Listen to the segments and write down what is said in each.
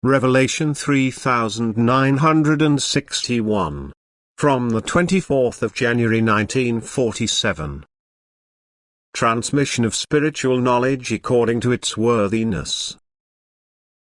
Revelation 3961. From the 24th of January 1947. Transmission of spiritual knowledge according to its worthiness.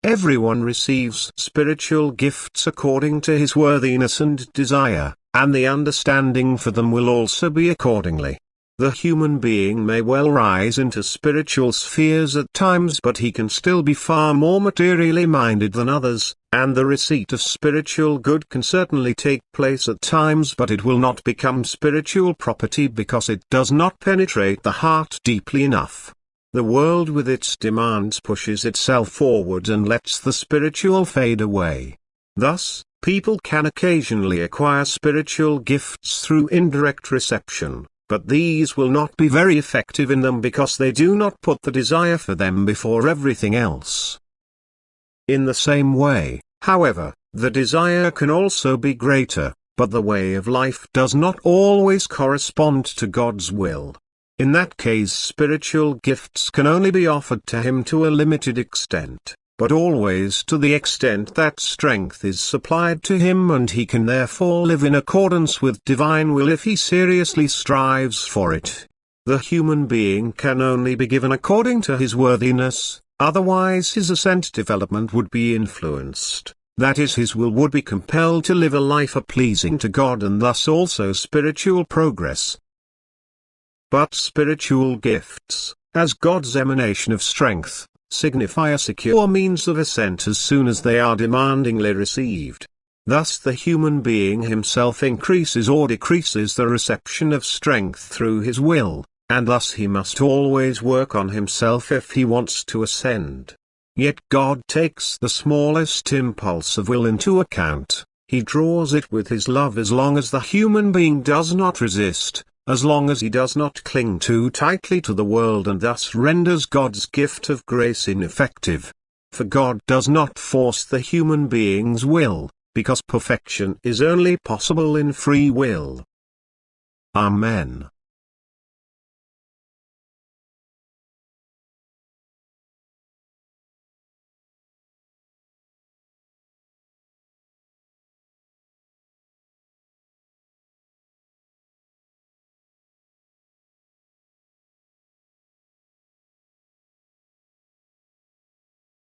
Everyone receives spiritual gifts according to his worthiness and desire, and the understanding for them will also be accordingly. The human being may well rise into spiritual spheres at times, but he can still be far more materially minded than others, and the receipt of spiritual good can certainly take place at times, but it will not become spiritual property because it does not penetrate the heart deeply enough. The world with its demands pushes itself forward and lets the spiritual fade away. Thus, people can occasionally acquire spiritual gifts through indirect reception, but these will not be very effective in them because they do not put the desire for them before everything else. In the same way, however, the desire can also be greater, but the way of life does not always correspond to God's will. In that case, spiritual gifts can only be offered to him to a limited extent, but always to the extent that strength is supplied to him, and he can therefore live in accordance with divine will if he seriously strives for it. The human being can only be given according to his worthiness, otherwise his ascent development would be influenced, that is, his will would be compelled to live a life pleasing to God, and thus also spiritual progress. But spiritual gifts, as God's emanation of strength, signify a secure means of ascent as soon as they are demandingly received. Thus the human being himself increases or decreases the reception of strength through his will, and thus he must always work on himself if he wants to ascend. Yet God takes the smallest impulse of will into account. He draws it with his love as long as the human being does not resist, as long as he does not cling too tightly to the world, and thus renders God's gift of grace ineffective. For God does not force the human being's will, because perfection is only possible in free will. Amen.